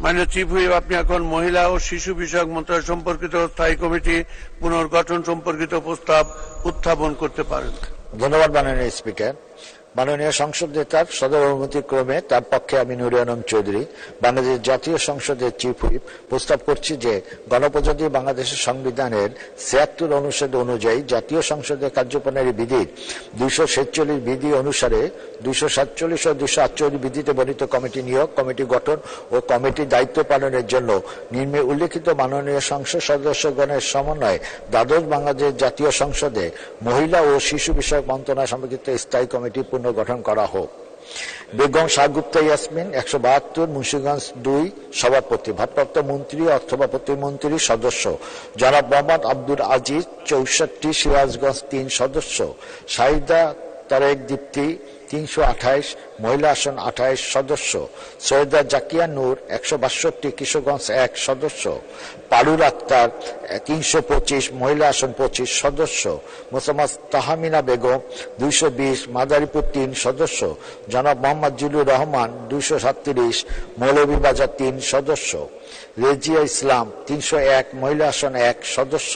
মাননীয় chief whip, আপনি এখন মহিলা ও শিশু বিষয়ক মন্ত্রণালয় সম্পর্কিত স্থায়ী কমিটি পুনর্গঠন সম্পর্কিত প্রস্তাব উত্থাপন করতে পারেন। ধন্যবাদ মাননীয় স্পিকার। মাননীয় সংসদ নেতার সদর অনুমতি ক্রমে তার পক্ষে আমি নুরে আলম চৌধুরী, বাংলাদেশ জাতীয় সংসদের চিফ হুইপ, প্রস্তাব করছি যে গণপ্রজাতন্ত্রী বাংলাদেশের সংবিধানের ৭৬ অনুচ্ছেদ অনুযায়ী জাতীয় সংসদের কার্যপ্রণালী বিধির ২৪৬ বিধি অনুসারে ২৪৭ ও ২৪৮ বিধিতে বর্ণিত কমিটি নিয়োগ, কমিটি গঠন ও কমিটির দায়িত্ব পালনের জন্য নিম্নে উল্লেখিত মাননীয় সংসদ সদস্যগণের সমন্বয়ে দ্বাদশ বাংলাদেশ জাতীয় সংসদে মহিলা ও শিশু বিষয়ক মন্ত্রণালয় সম্পর্কিত স্থায়ী কমিটি পুনর্গঠন করা হোক। বেগম শাহগুপ্তা ইয়াসমিন ১৭২ মুন্সিগঞ্জ ২ সভাপতি, ভারপ্রাপ্ত মন্ত্রী অথবা প্রতিমন্ত্রী সদস্য। জনাব মোহাম্মদ আব্দুল আজিজ ৬৪ সিরাজগঞ্জ ৩ সদস্য। শাহিদা তারেক দীপ্তি ৩২৮ মহিলা আসন ২৮ সদস্য। সৈয়দা জাকিয়া নূর ১৬২ কিশোরগঞ্জ ১ সদস্য। পারুল আক্তার ৩২৫ মহিলা আসন ২৫ সদস্য। মোসাম্মদ তাহমিনা বেগম ২২০ মাদারীপুর ৩ সদস্য। জনাব মোহাম্মদ জিলুর রহমান ২৩৭ মৌলভীবাজার ৩ সদস্য। রেজিয়া ইসলাম ৩০১ মহিলা আসন ১ সদস্য।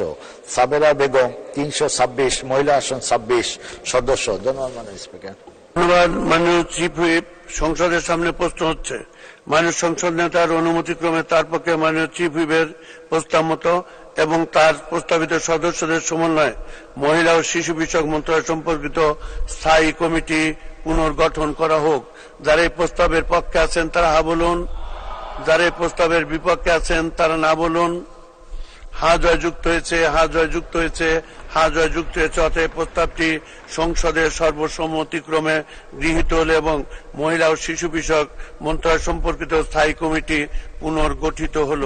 সাবেরা বেগম ৩২৬ মহিলা আসন ২৬ সদস্য। ধন্যবাদ মাননীয় স্পিকার। ধন্যবাদ মাননীয় চিফ হুইপ। সংসদের সামনে প্রশ্ন হচ্ছে, মাননীয় সংসদ নেতার অনুমতিক্রমে তার পক্ষে মাননীয় চিফ হুইপের প্রস্তাব মতো এবং তার প্রস্তাবিত সদস্যদের সমন্বয়ে মহিলা ও শিশু বিষয়ক মন্ত্রণালয় সম্পর্কিত স্থায়ী কমিটি পুনর্গঠন করা হোক। যারা এই প্রস্তাবের পক্ষে আছেন তারা হা বলুন, যারা এই প্রস্তাবের বিপক্ষে আছেন তারা না বলুন। হা জয় যুক্ত হয়েছে, হা জয় যুক্ত হয়েছে, হা জয় যুক্ত হয়েছে। অতএব প্রস্তাবটি সংসদের সর্বসম্মতিক্রমে গৃহীত হল এবং মহিলা ও শিশু বিষয়ক মন্ত্রণালয় সম্পর্কিত স্থায়ী কমিটি পুনর্গঠিত হল।